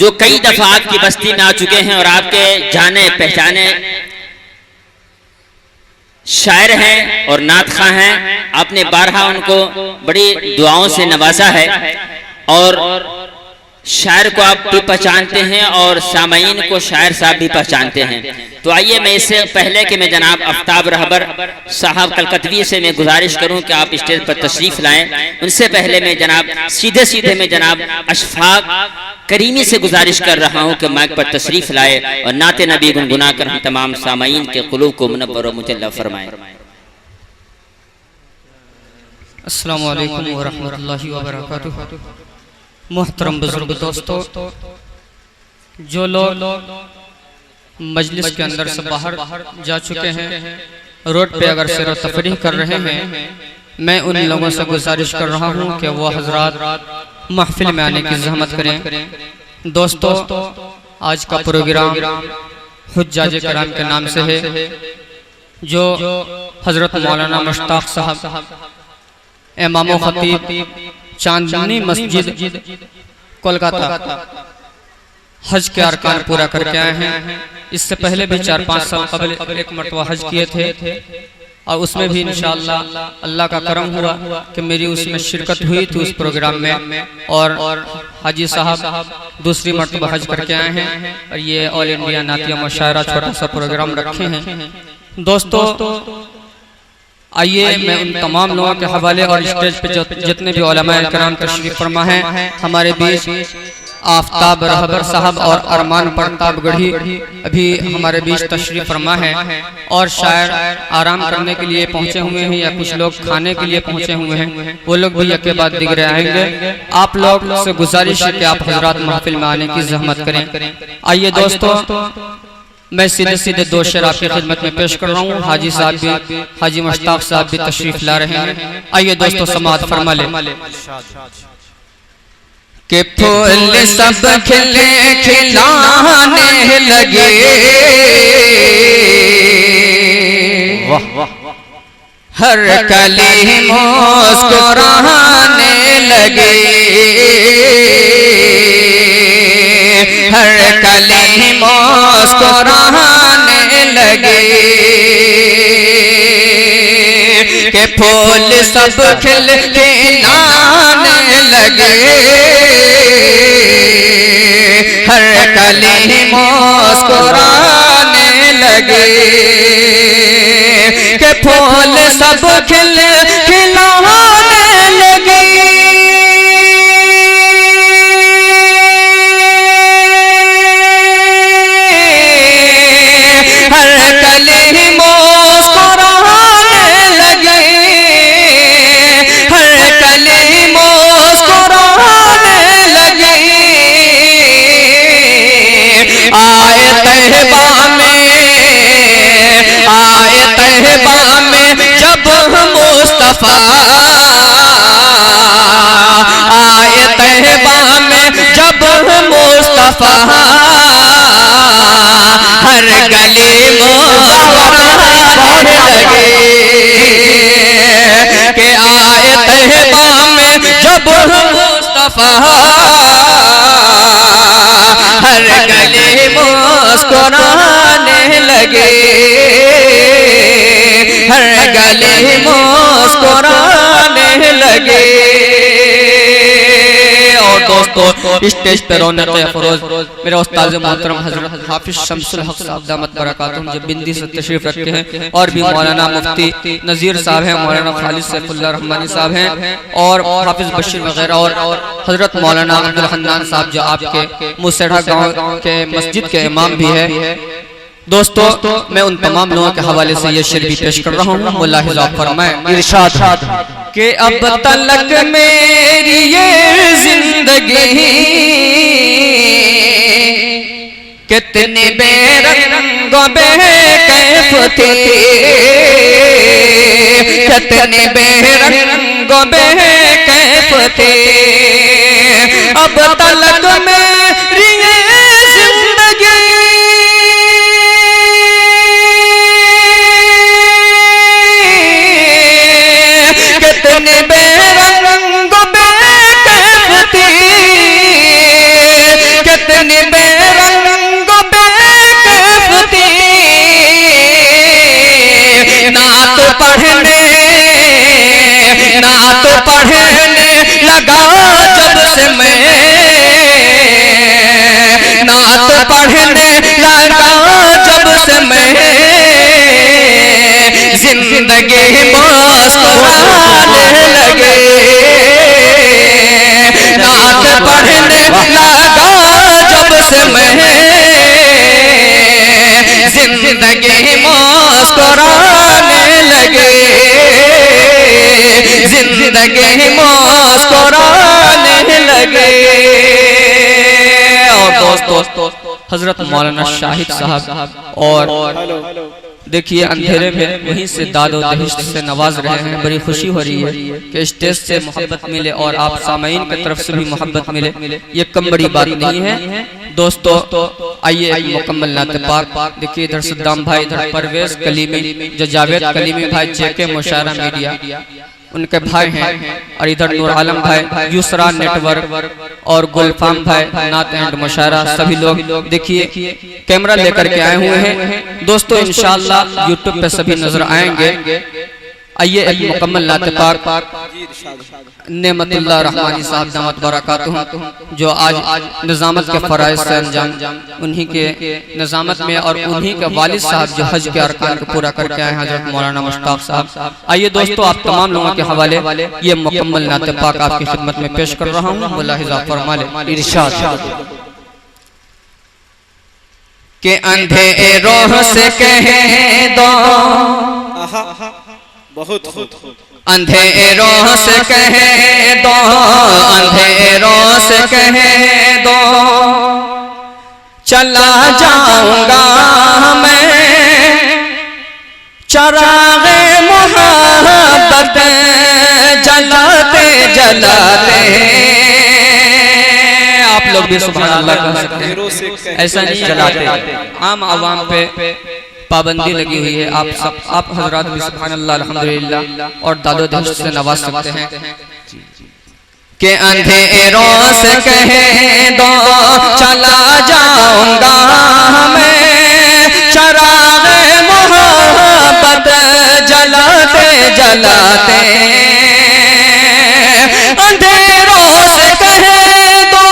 जो कई दफा आपकी बस्ती में आ चुके हैं और आपके जाने पहचाने शायर हैं और नातखा हैं। आपने बारहा उनको बड़ी दुआओं से नवाजा है और शायर को आप भी पहचानते हैं और सामईन को शायर साहब भी पहचानते हैं। तो आइए मैं इससे पहले कि मैं जनाब आफ्ताब रहबर साहब कलकतवी से मैं गुजारिश करूं कि आप स्टेज पर तशरीफ लाएं, उनसे पहले मैं जनाब सीधे मैं जनाब अशफाक करीमी से गुजारिश कर रहा हूं कि माइक पर तशरीफ लाए और नाते नबी गुनगुना कर हम तमाम सामईन के क़ुलूब को मुनव्वर और मुजल्ला फरमाएं। अस्सलामु अलैकुम व रहमतुल्लाहि व बरकातुहू। मोहतरम बुजुर्ग दोस्तों, जो लोग मजलिस के अंदर से बाहर जा चुके हैं, रोड पे अगर सैर तफरीह कर रहे हैं, मैं उन लोगों से गुजारिश कर रहा हूं कि वो हजरात महफिल में आने की जहमत करें। दोस्तों, आज का प्रोग्राम हुज्जाज कराम के नाम से है, जो हजरत मौलाना मुश्ताक साहब इमाम खतीब चांदनी मस्जिद कोलकाता हज के अरकान पूरा करके आए हैं। इससे पहले भी 4-5 साल कबल एक मरतबा हज किए थे और उसमें भी इंशाअल्लाह अल्लाह का करम हुआ कि मेरी उसमें शिरकत हुई थी उस प्रोग्राम में। और हाजी साहब दूसरी मरतबा हज करके आए हैं और ये ऑल इंडिया नातिया मुशायरा छोटा सा प्रोग्राम रखे हैं। दोस्तों, आइए मैं उन तमाम लोगों के हवाले और स्टेज पे जितने भी उलमाए किराम तशरीफ फरमा हैं हमारे बीच आफ्ताब रहबर साहब और अरमान प्रतापगढ़ी अभी हमारे बीच तशरीफ फरमा है और शायर आराम करने के लिए पहुंचे हुए हैं या कुछ लोग खाने के लिए पहुंचे हुए हैं, वो लोग भी एक के बाद दिगरे आएंगे। आप लोग से गुजारिश है कि आप हजरात महफिल में आने की जहमत करें। आइए दोस्तों, मैं सीधे 2 शेर आपकी खिदमत में पेश कर रहा हूँ। हाजी साहब भी, हाजी मुश्ताक साहब भी तशरीफ ला रहे हैं। आइए दोस्तों, समाअत फरमा ले। के फूल सब खिले खिलाने लगे, हर कली मुस्कुराने लगे, हर कली मुस्कुराने लगे, के फूल सब खिल खिलाने लगे, हर कली मुस्कुराने लगे, के फूल सब खिल खिलाने लगे, हर कली मुस्कुराने लगे, हर कली मुस्कुराने लगे। आए तहबा में जब मुस्तफा, आए तहबा में जब मुस्तफा, हर गली मुस्कुराने लगे, के आए तहबा में जब मुस्तफा, हर गली मुस्कुराने लगे, हर गली मुस्कुराने लगे। और दोस्तों, स्टेज पर रौनक अफरोज मेरे उस्ताद मोहतरम हजरत हाफिज शमसुल हक साहब दामत बरकातुहूम जो बिंदी से तशरीफ रखते हैं, और भी मौलाना मुफ्ती नज़ीर साहब हैं, मौलाना खालिद सैफुल्लाह रहमानी साहब हैं, और हाफिज बशीर वगैरह, और हजरत मौलाना अब्दुल हन्नान साहब जो आपके मुसेढ़ा गाँव के मस्जिद के इमाम भी है। दोस्तों, मैं उन तमाम लोगों के हवाले से ये शेर भी पेश कर रहा हूँ। मुल्लाहिज़ फरमाए इरशाद के अब तलक मेरी ये जिंदगी कितने बेरंग बेकैफ थे, कितने बेरंग बेकैफ थे, अब तलक मेरी ये जिंदगी कितने बेरंग बेकैफ थी, कितने लगा जब से मैं नात पढ़ने लगा जब से मैं जिंदगी मुस्कुराने लगे नात पढ़ने लगा जब से मैं जिंदगी मुस्कुराने लगे जिंदगी मुस्कुराने लगे। और दोस्तों हजरत मौलाना शाहिद साहब और देखिए अंधेरे में वहीं से दादो दहिश्त से नवाज रहे हैं। बड़ी खुशी हो रही है कि स्टेज से मोहब्बत मिले और आप सामईन की तरफ से भी मोहब्बत मिले, ये कम बड़ी बात नहीं है। दोस्तों आइए एक मुकम्मल नात पाक देखिए। इधर सद्दाम भाई, इधर परवेज कलीमी, जो जावेद कलीमी भाई जेके मुशायरा मीडिया उनके भाई हैं, और इधर नूर आलम भाई यूसरा नेटवर्क और गुलफाम भाई नात एंड मुशायरा, सभी लोग देखिए कैमरा लेकर के आए हुए हैं। दोस्तों इंशाअल्लाह यूट्यूब पे सभी नजर आएंगे। आइए एक मुकम्मल नात पाक नेमतुल्लाह रहमानी साहब दामत बरकातुहू, जो आज निजामत के फराइज से अंजाम उन्हीं के निजामत में और उन्हीं के वालिद साहब जो हज के अरकान को पूरा करके आए हैं हजरत मौलाना मुश्ताक साहब। आइए दोस्तों आप तमाम लोगों के हवाले ये मुकम्मल नात पाक आपकी खिदमत में पेश कर रहा हूँ। मुलाहिजा फरमा ले इरशाद के अंधेरों से कह दो, बहुत अंधेरों से कह दो, अंधेरों से कह दो चला जाऊंगा मैं चरागे मोहब्बत जलाते जलाते। आप लोग भी सुभान अल्लाह कह सकते हैं, ऐसा नहीं जलाते, आम आवाम पे पाबंदी लगी हुई है। आप हजरात भी सुभान अल्लाह अल्हम्दुलिल्लाह और दादो दहिश्त से नवाज सकते हैं कि अंधेरों से कह दो चला जाऊंगा मैं चरागे मोहब्बत जलाते जलाते। अंधेरों से कह दो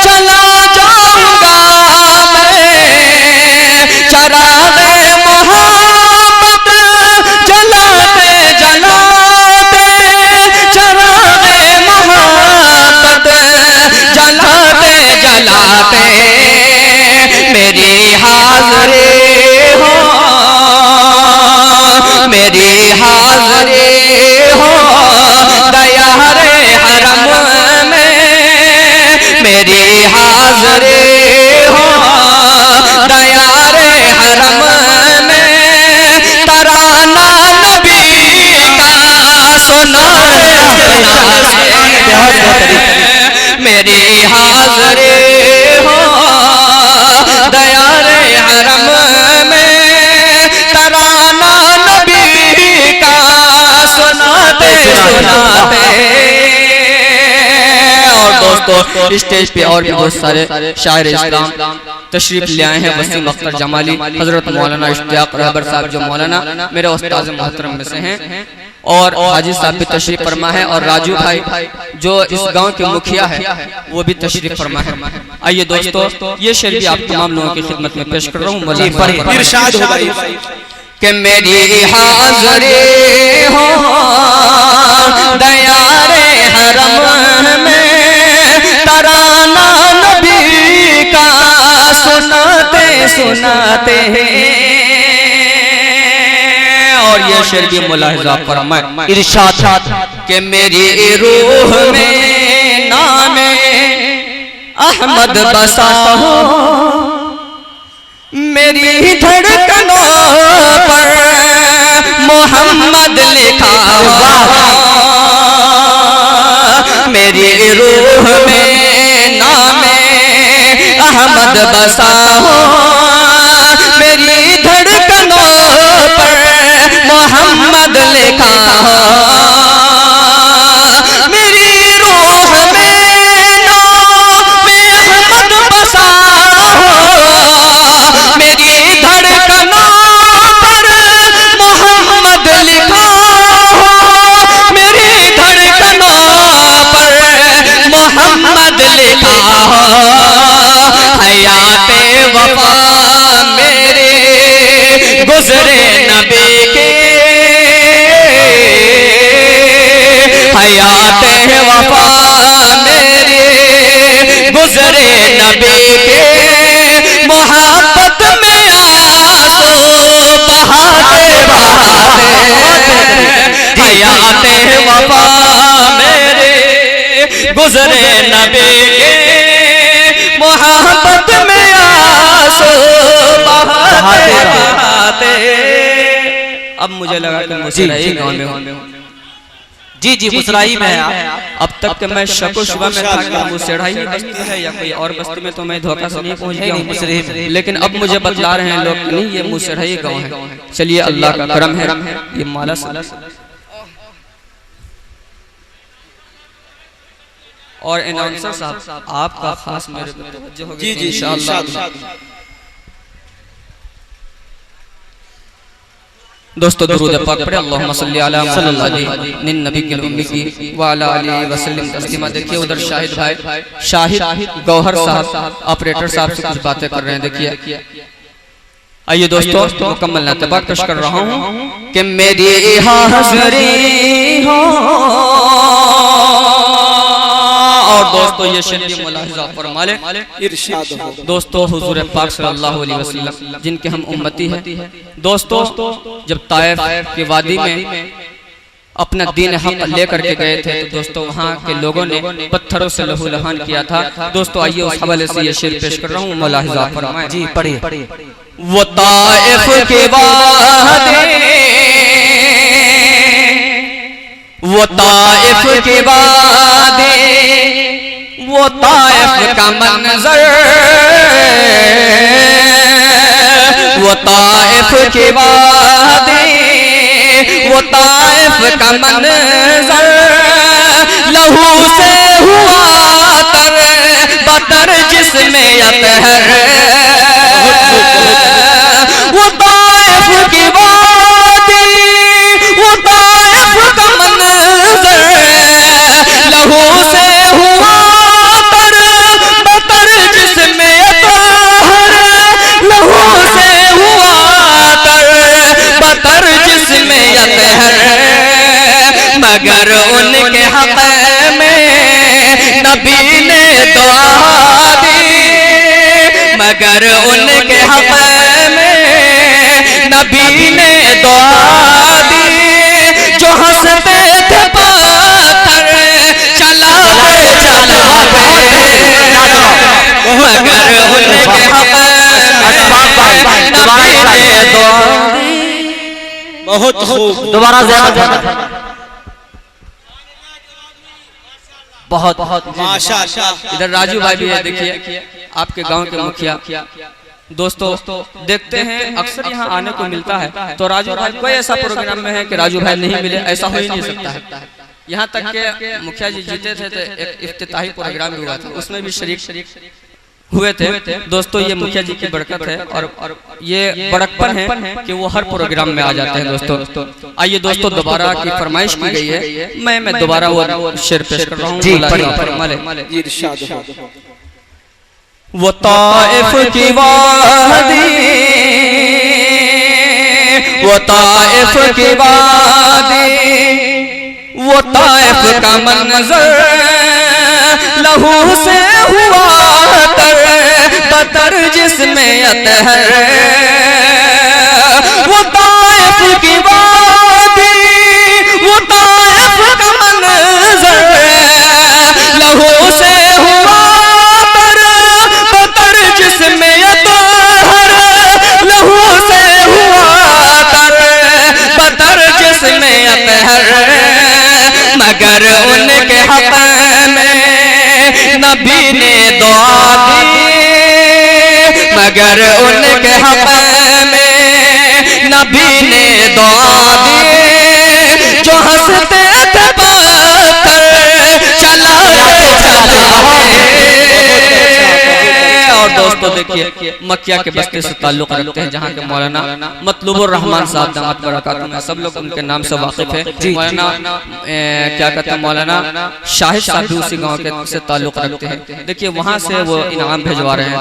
चला जाऊंगा मैं चरागे मोहब्बत जलाते जलाते चरागे मोहब्बत जलाते जलाते। मेरी हाज़री हो मेरी हाज़री हो दयारे हरम में, मेरी हाज़री हो दयारे हरम में तराना नबी का सुनाए मेरी हाज़री हो दयारे हरम में तराना नबी का सुनाते सुनाते। और दोस्तों स्टेज पे और भी बहुत सारे शायर इस्लाम तशरीफ ले आए हैं। वसीम अख्तर जमाली, हजरत मौलाना इश्तियाक रहबर साहब जो मौलाना मेरे उस्ताद मोहतरम में से हैं, और हाजी साहब भी तशरीफ फरमा है, और राजू भाई जो इस गांव के मुखिया है वो भी तशरीफ फरमा है। आइए दोस्तों ये शेर भी आप तमाम लोगों की खिदमत में पेश कर रहा हूँ। इरशाद हो भाई कि मेरी हाज़री हो दयारे हरम में तराना नबी का सुनाते सुनाते। और ये शेर भी मुलाहिजा फरमाए इरशाद कि मेरी रूह में नामे अहमद बसा हो मेरी धड़कनों पर मोहम्मद लिखा हुआ। मेरी रूह में नामे अहमद बसा हो मेरी धड़कनों पर मोहम्मद लिखा हो। मेरी रूह में नामे अहमद बसा हो मेरी धड़कनों पर मोहम्मद लिखा हो। मेरी धड़कनों हयात वफा मेरी गुजरे नबी के मोहब्बत में आंसू बहाते बहाते हयात वफा मेरे गुजरे नबी के मोहब्बत में आंसू बहाते बहाते। अब मुझे लगा कि मुसराई गाँव में हूँ। जी जी मुसराई में है। अब तक के मैं शको शुबा में था कि मुसराई ही बस्ती है या कोई और बस्ती में, तो मैं धोखा से नहीं पहुंच गया हूँ। लेकिन अब मुझे बतला रहे हैं लोग नहीं ये मुसराई गाँव है। चलिए अल्लाह का करम है, ये माला और अनाउंसर साहब आपका खास मेरे पे तवज्जो होगी जी जी इंशाअल्लाह। दोस्तों दुरूद पाक पढ़े अल्लाहुम्मा सल्ली अला मुहम्मद नबी के उम्मी की व अला आलिहि वसल्लम तस्लीमा। देखिए उधर शाहिद भाई शाहिद गौहर साहब ऑपरेटर साहब से कुछ बातें कर रहे हैं। देखिए आइए दोस्तों मुकम्मल नतबा पेश कर रहा हूँ कि मेरी हाज़री हो। और दोस्तों ये शरीफ मुलाहिजा फरमा ले इरशाद हो। दोस्तों हुजूर पाक सल्लल्लाहु अलैहि वसल्लम जिनके हम उम्मती हैं, दोस्तों जब ताइफ की वादी में अपना दीन हक लेकर के गए थे तो दोस्तों वहाँ के लोगों ने पत्थरों से लहू लहान किया था। दोस्तों आइए उस हवाले से ये शेर पेश कर रहा हूँ, मुलाहिजा फरमाएं। जी पढ़िए। वो ताइफ के वादी, वो ताइफ के वादी, वो ताइफ का मंजर, वो ताइफ के वादी, वो ताइफ का मंजर लहू से हुआ तर बतर जिसमें अतहर। वो ताइफ की वादी, वो ताइफ का मंजर लहू से हुआ तर बतर जिसमें अतहर। लहू से हुआ तर बतर जिसमें अतहर। मगर उनके हक में नबी ने दुआ दी, मगर उनके हक में नबी ने दुआ दी। जो हंसते थे पत्थर चलाते चलाते, मगर उनके हक में नबी ने दुआ दी। बहुत खूब, दोबारा बहुत बहुत माशाअल्लाह। इधर राजू भाई भी है, देखिए आपके गांव के मुखिया। दोस्तों देखते हैं अक्सर यहाँ आने को मिलता है, तो राजू भाई कोई ऐसा प्रोग्राम में है कि राजू भाई नहीं मिले, ऐसा हो ही नहीं सकता है। यहाँ तक के मुखिया जी जीते थे तो एक इफ्तिताही प्रोग्राम हुआ था, उसमें भी शरीक हुए थे। दोस्तों ये मुखिया जी की बरकत है और ये बड़कपन है कि वो हर प्रोग्राम में आ जाते हैं। दोस्तों आइए दोस्तों दोबारा की फरमाइश की गई है, मैं दोबारा वो शेर पेश कर रहा हूँ। वो ताइफ की वादी, वो ताइफ की वादी, वो ताइफ का मंजर लहू से हुआ तर बतर जिसमें अतहर। वो ताइफ की वादी, वो ताइफ का मंजर लहू से हुआ तर बतर जिसमें अतहर। लहू से हुआ तर बतर जिसमें अतहर। मगर उनके हक में नबी ने दुआ दी, मगर उनके हक में नबी ने दुआ दी। जो हंसते थे पत्थर चलाते चलाते। और दोस्तों देखिए मक्किया के बस्ती से ताल्लुक रखते हैं, जहाँ के मौलाना मतलूबुर रहमान साहब दामत बरकातुहू में सब लोग उनके नाम से वाकिफ है। मौलाना क्या कहते हैं, मौलाना शाहिद साहब भी उसी गाँव के से ताल्लुक रखते हैं। देखिए वहाँ से वो इनाम भिजवा रहे हैं।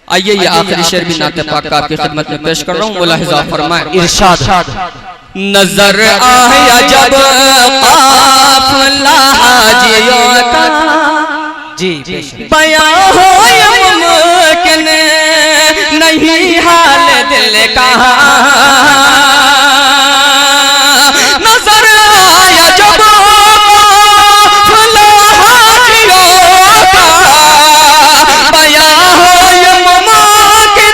आइए ये आखिरी शेर भी नाते पाक का आपकी खिदमत में पेश कर रहा हूँ। मुलाहिजा फरमाए इरशाद। नजर आया जब काफिला हाजियों का जी बयां हो मुमकिन नहीं हाल दिल का। नजर आया जब काफिला हाजियों का बयां हो मुमकिन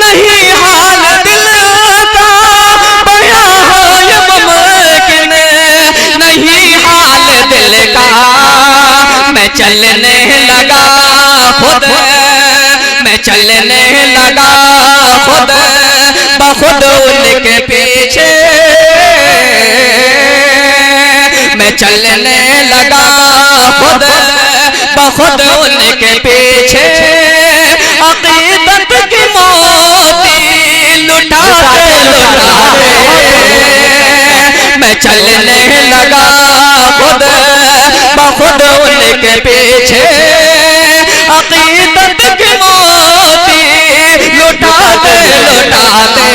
नहीं हाल दिल का। बयां हो मुमकिन नहीं हाल दिल का। मैं चलने लगा खुद, मैं चलने लगा खुद बखुद उनके पीछे। मैं चलने लगा खुद बखुद उनके पीछे। अकीदत की मोती लुटाते लुटाते मैं चलने लगा खुद बखुद उनके पीछे। अकीदत की मोती लुटाते लुटाते।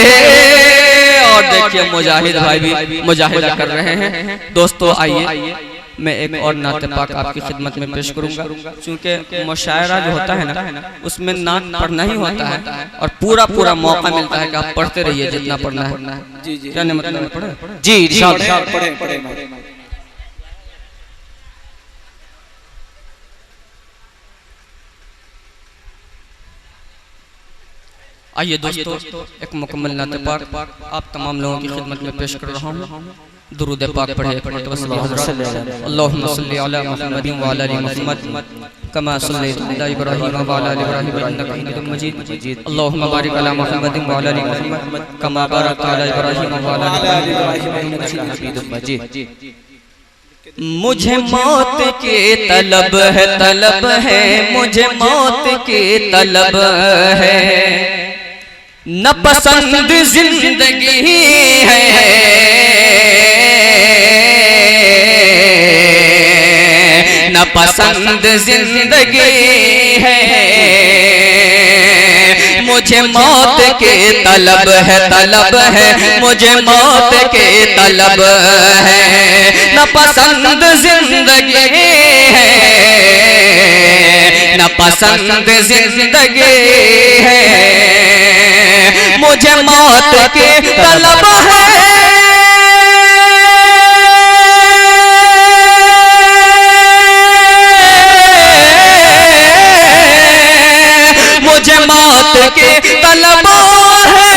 और देखिए मुजाहिद भाई भी मुजाहिदा कर रहे हैं। दोस्तों आइए मैं एक और नाते पाक आपकी खिदमत में पेश करूंगा। क्योंकि मुशायरा जो होता है ना उसमें नात पढ़ना ही होता है और पूरा पूरा मौका मिलता है कि आप पढ़ते रहिए जितना पढ़ना है। जी जी क्या मतलब पढ़े जी पढ़े पढ़े। आइए दोस्तों एक मुकम्मल नाते पाक आप तमाम लोगों की खिदमत में पेश कर रहा हूँ। दुरूद पाक पढ़े एक मरतबा अल्लाहुम्मा सल्ली अला मुहम्मदिन व अला आलि मुहम्मद कमा सल्लैता अला इब्राहीम व अला आलि इब्राहीम इन्नका हमीदुम मजीद। अल्लाहुम्मा बारिक अला मुहम्मदिन व अला आलि मुहम्मद कमा बारकता अला इब्राहीम व अला आलि इब्राहीम इन्नका हमीदुम मजीद। मुझे मौत की तलब है मुझे मौत की तलब है। न पसंद जिंदगी है न पसंद जिंदगी है। मुझे मौत की तलब है मुझे मौत की तलब है। न पसंद जिंदगी है न पसंद जिंदगी है। मुझे मौत की तलब है मुझे मौत की तलब है।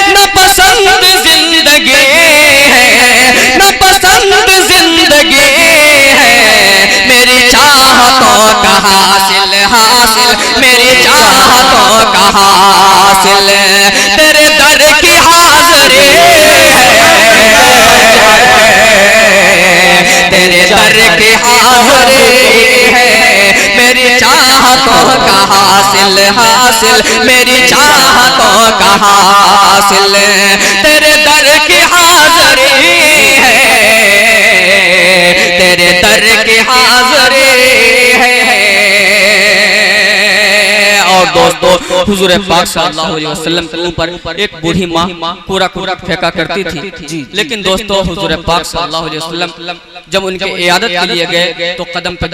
न पसंद जिंदगी है न पसंद जिंदगी है। मेरी चाहतों का हासिल हासिल मेरी चाहतों का हासिल तेरे दर की हाज़िरी है। तेरे दर की हाज़िरी है। मेरी चाहतों का हासिल हासिल मेरी चाहतों का हासिल तेरे दर की हाज़िरी है। तेरे दर की हाज़िरी है। और दोस्तों हुजूर पाक सल्लल्लाहु अलैहि वसल्लम के ऊपर एक बूढ़ी माँ पूरा फेंका करती थी। लेकिन दोस्तों हुजूर पाक सल्लल्लाहु अलैहि वसल्लम जब उनके इयादत के लिए गए तो कदम पर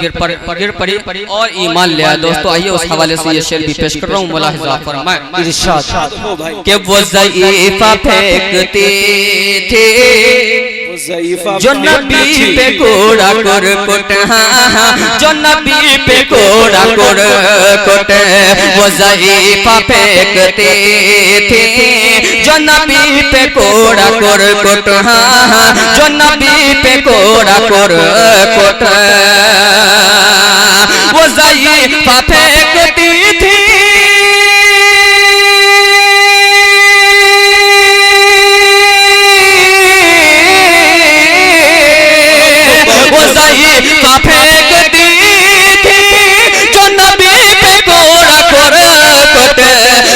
गिर पड़ी और ईमान ले आए। दोस्तों आइए उस हवाले से ये शेर भी पेश कर रहा हूँ। मुलाहिजा फरमाए इरशाद कि वो ज़ईफ़ा फेंकती थी जो नबी पे कोड़ा कुट जो नबी पे कोड़ा कुट। वो ज़ईफ़ा फेंकती थी जो नबी पे कोड़ा कुट जो नबी पे कोड़ा कुट। वो ज़ईफ़ा फेंकती थी वो ज़ईफ़ा फेंकती थी जो नबी पे कोड़ा कुट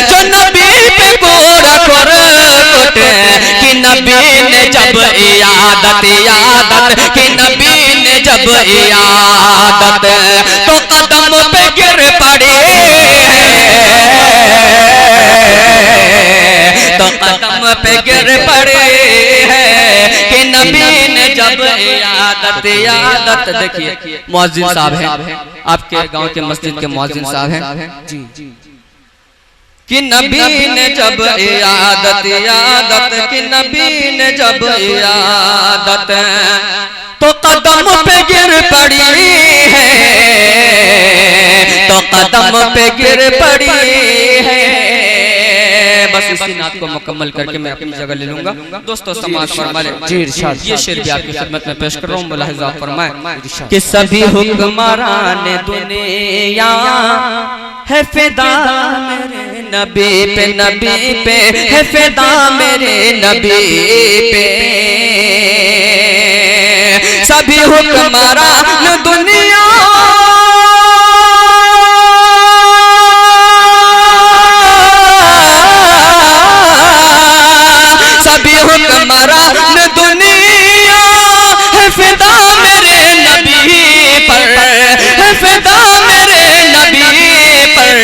जो नबी पे कोड़ा कुट। कि नबी ने जब इयादत कि नबी ने जब इयादत तो कदम पे गिर पड़े पे गिर पड़े हैं कि नबी ने जब इयादत देखिए मुअज्जिन साहब हैं आपके गांव के मस्जिद के मुअज्जिन साहब हैं जी कि नबी ने जब इयादत कि नबी ने जब इयादत तो कदम पे गिर पड़ी है, तो कदम पे गिर पड़ी है। बस इसी नात को मुकम्मल करके मैं अपनी जगह ले लूंगा। दोस्तों समाज फरमाए ये शेर भी आपकी खिदमत में पेश कर रहा हूँ। मुलाहिजा फरमाए कि सभी हुक्मरान दुनिया है फिदा मेरे नबी पे है फिदा मेरे नबी पे। सभी हुक्मरान दुनिया सभी हुक्मरान दुनिया है फिदा मेरे नबी पर, है फिदा मेरे नबी पर।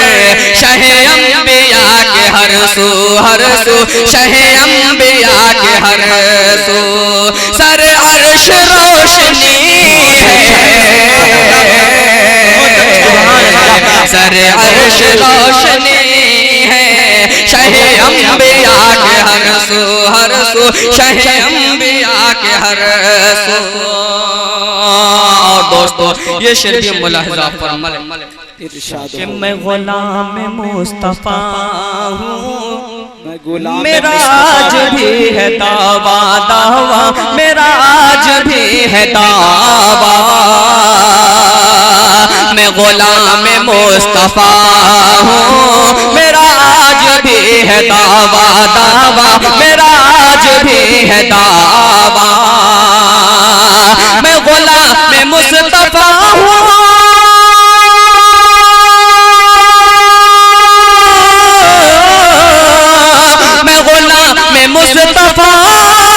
शाहे अंबिया के हर सो शाहे अंबिया के हर सो सर अर्श रोशनी है, सर अर्श रोशनी है। शाहे अंबिया के हर सो शाहे अंबिया के हर सो। और दोस्तों ये शेर भी मुलाहिजा फरमाए कि मैं गुलाम मुस्तफा हूँ, मेरा आज भी है दावा मेरा आज भी है दावा। मैं गुलाम मुस्तफा हूँ, मेरा आज भी है दावा मेरा आज भी है दावा। मैं गुलाम मुस्तफा हूँ, मुस्तफा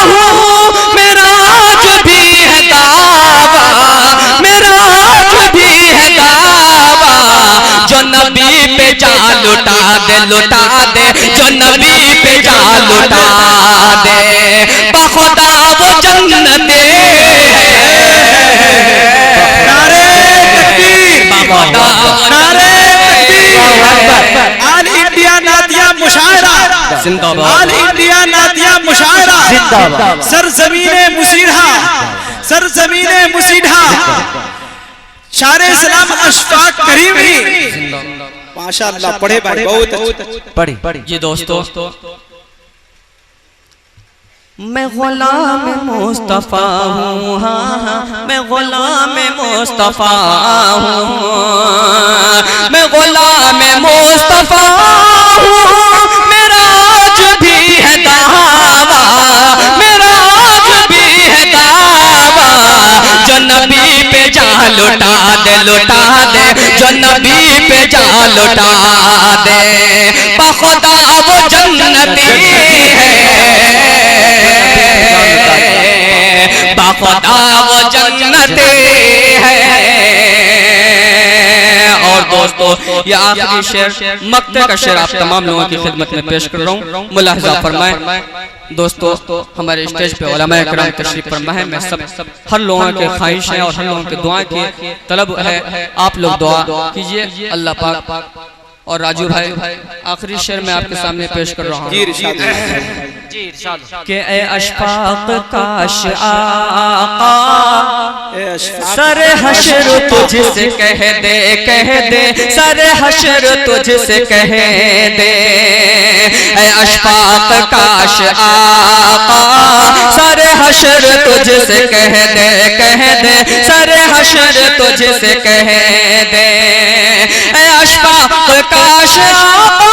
हूँ, मेरा आज भी है दावा मेरा आज भी है दावा। जो नबी पे जा लुटा दे जो नबी पे जा लुटा दे बखुदा वो जन्नते नारे तकबीर, नारे ऑल इंडिया नातिया मुशायरा जिंदाबाद, ऑल इंडिया नातिया मुशायरा जिंदाबाद। सरजमीने मुसीढ़ा शारे सलाम अशफाक करीमी माशाअल्लाह। पढ़े भाई बहुत अच्छा पढ़े। ये दोस्तों मैं गुलाम मुस्तफा हूँ, हाँ मैं गुलाम मुस्तफा हूँ, मैं गुलाम मुस्तफा हूँ। मेरा आज भी है दावा मेरा आज भी है दावा। जो नबी पे जा लुटा दे जो नबी पे जा लुटा दे बखुदा वो जन्नती है, बखुदा वो जन्नती है। और दोस्तों ये आखिरी शेर मक्ते का शेर आप तमाम लोगों की खिदमत में पेश कर रहा हूँ। मुलाहिजा फरमाएं दोस्तों हमारे स्टेज पे उलमाए किराम तशरीफ फरमा है। मैं सब हर लोगों के ख्वाहिश है और हर लोगों के दुआ की तलब है, आप लोग दुआ कीजिए अल्लाह पाक। और राजू भाई आखिरी शेर में आपके सामने पेश कर रहा हूँ कि ए अशफाक काश आका सर हशर तुझसे कह दे सर हशर तुझसे कह दे। ए अशफाक काश आका सर हशर तुझसे कह दे सर हशर तुझसे कह दे। ए अशफाक काश आका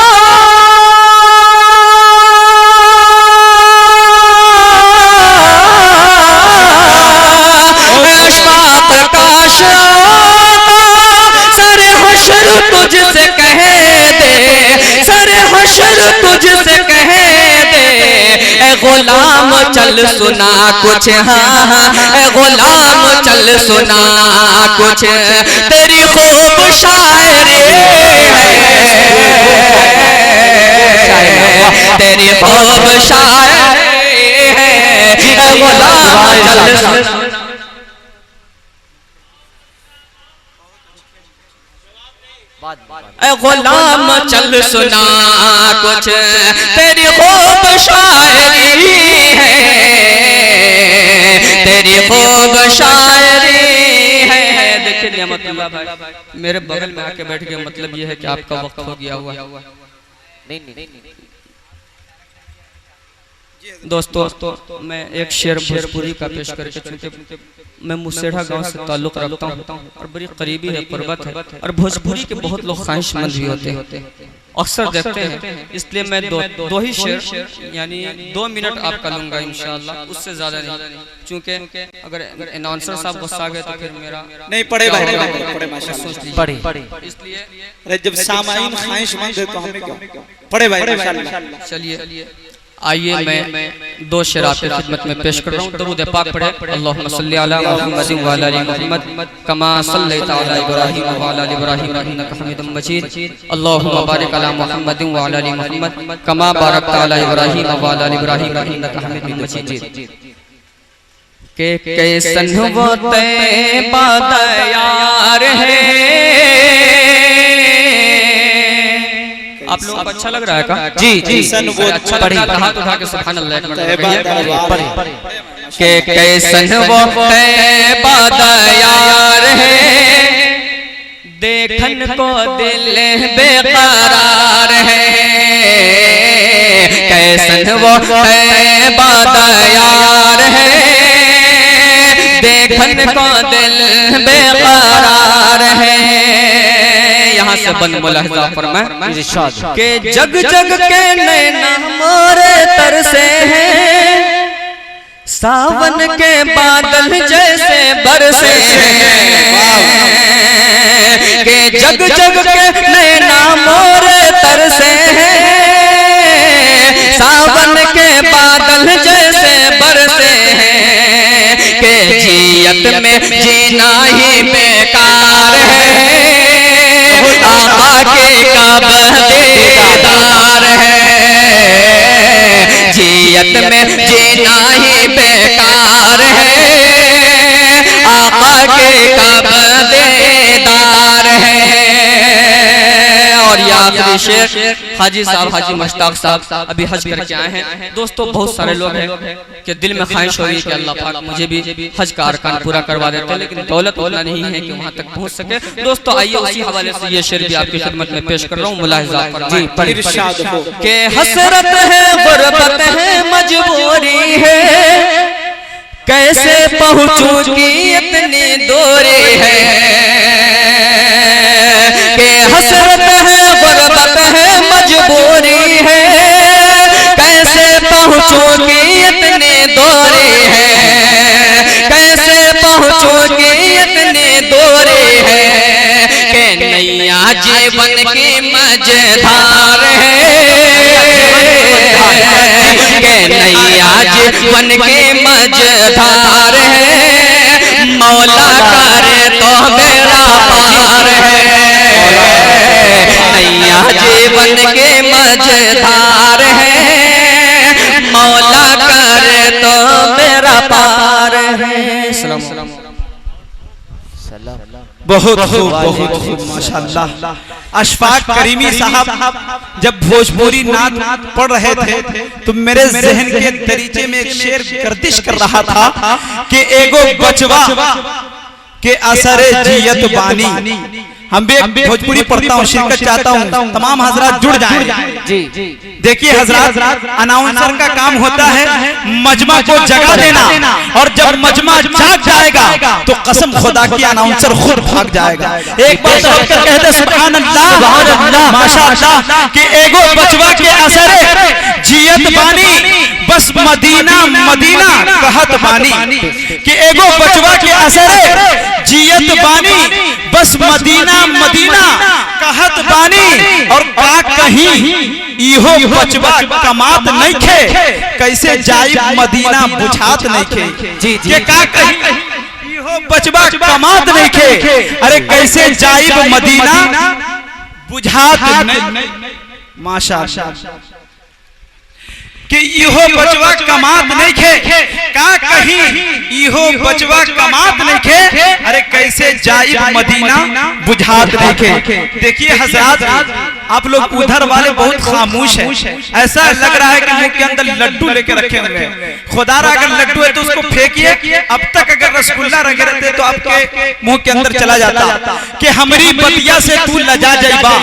सर हशर तुझसे कह दे सर हशर तुझसे कह दे। ए गुलाम चल सुना कुछ हाँ ए गुलाम चल सुना कुछ तेरी खूब शायरी तेरी खूब शायरी है गुलाम चल सुना। गुलाम चल सुना कुछ तेरी खूब शायरी है, तेरी खूब शायरी है। देखिए नियामतुल्लाह भाई मेरे बगल में आके बैठ गए, मतलब ये है कि आपका वक्त हो गया हुआ। नहीं दोस्तों मैं एक शेर भोजपुरी का पेश करके, चूंकि मैं मुसेढ़ा गांव से ताल्लुक़ रखता हूँ और बड़ी करीबी है, कुर्बत है, और भोजपुरी के बहुत लोग ख्वाहिशमंद भी होते हैं, अक्सर देखते हैं। इसलिए मैं दो ही शेर यानी 2 मिनट आपका लूंगा इंशाअल्लाह, उससे ज्यादा नहीं, चूंकि अगर अनाउंसर साहब गुस्सा गए तो फिर मेरा नहीं पढ़े भाई, पढ़े माशाअल्लाह पढ़े, इसलिए जब सामाईन ख्वाहिशमंद है तो हमें क्यों पढ़े भाई माशाअल्लाह। चलिए आइए मैं 2 शेर आपकी खिदमत में पेश कर रहा हूँ। दरूद पाक पढ़े। अल्लाहुम्मा सल्ली अला मुहम्मद व अला आलि मुहम्मद कमा सल्लैता अला इब्राहीम व अला आलि इब्राहीम इन्नका हमीदुम मजीद। अल्लाहुम्मा बारिक अला मुहम्मद व अला आलि मुहम्मद कमा बारकता अला इब्राहीम व अला आलि इब्राहीम इन्नका हमीदुम मजीद। के कैसन वो तैबा यार है। आप लोगों को अच्छा लग रहा है का? जी अच्छा लग रहा है, हाथ उठा के सुभान अल्लाह के कैसन वो तैबा यार है, देखन को दिल बेकरार है। कैसन वो तैबा यार है, देखन को दिल बेकरार है। यहाँ से बंद मुलाहिजा फरमाए के जग जग के नैना मोरे तरसे हैं, सावन के बादल जैसे बरसे हैं। के जग जग के नैना मोरे तरसे हैं, सावन के बादल जैसे बरसे हैं। के जियत में जीना ही बेकार है, आका के कब दीदार है। जियत में जीना ही बेकार है, आका के कब दीदार है। और ये आखिरी शेर हाजी साहब हाजी मुश्ताक साहब अभी हज करके आए हैं। दोस्तों बहुत सारे लोग हैं कि दिल में ख्वाहिश हो रही है कि अल्लाह पाक मुझे भी हज का अरकान पूरा करवा देते हैं, लेकिन दौलत उतना नहीं है कि वहाँ तक पहुँच सके। दोस्तों आइए उसी हवाले से ये शेर भी आपकी खिदमत में पेश कर रहा हूँ, मुलाहिजा फरमाएं के हसरत है गुर्बत है मजबूरी है, कैसे पहुँचूं की इतनी दूरी है। के हसरत है गुर्बत है मजबूरी है, कैसे पहुँचूं की इतनी दूरी है। कैसे पहुँचूं की इतनी दूरी है। के नैया जीवन की मझधार है, के नैया जीवन की मझधार है। मौला करे तो मेरा पार है, नैया जीवन के मझधार है। मौला करे तो मेरा पार है। बहुत खूब माशाअल्लाह। अशफाक करीमी साहब जब भोजपुरी नात पढ़ रहे थे तो मेरे जहन के दरीचे में एक शेर गर्दिश कर रहा था कि एगो बचवा के असरे जियत बानी। हम भी भोजपुरी पढ़ता हूँ, शिरकत चाहता हूँ, तमाम हजरात जुड़ जाएं। जी देखिए हजरात, अनाउंसर का काम होता है मजमा को जगा देना, और जब मजमा जाग जाएगा तो कसम खुदा की अनाउंसर खुद भाग जाएगा। एक बार कहते सुभान अल्लाह माशाअल्लाह कि एगो बचवा के असरे जियत बानी, बस मदीना मदीना कहत बानी। कि एगो बचवा के असरे जियत बानी, बस मदीना मदीना कहत बानी। और का कहीं इहो बचवा कमात नहीं खे, कैसे जाई मदीना बुझात नहीं खे। के का कहीं इहो बचवा कमात नहीं खे, अरे कैसे जाई मदीना बुझात नहीं। माशाअल्लाह कि इहो बचवा कमात नहीं खे, का कहीं इहो बचवा कमात नहीं खे, अरे कैसे जाइब मदीना बुझात नहीं खे। देखिए हजरात, आप लोग उधर वाले बहुत खामोश हैं, ऐसा लग रहा है कि मुंह के अंदर लड्डू लेके रखे हुए हैं। खुदारा अगर लड्डू है तो उसको फेंकिए, अब तक अगर रसगुल्ला रखे रहते तो आपके मुंह के अंदर चला जाता कि हमारी बतिया से तू लजा जाइबा,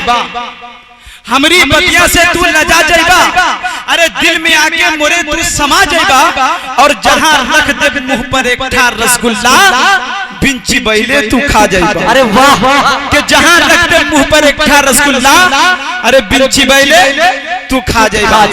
हमारी बतिया से तू लजा जाइबा, अरे दिल में आके मोरे तू समा जाइबा, और जहां रख दे मुंह पर एक ठा रसगुल्ला बिंची बैले तू खा जाइबा। अरे वाह, कि जहां रख दे मुंह पर एक ठा रसगुल्ला, अरे बिंची बैले तू खा जाइबा।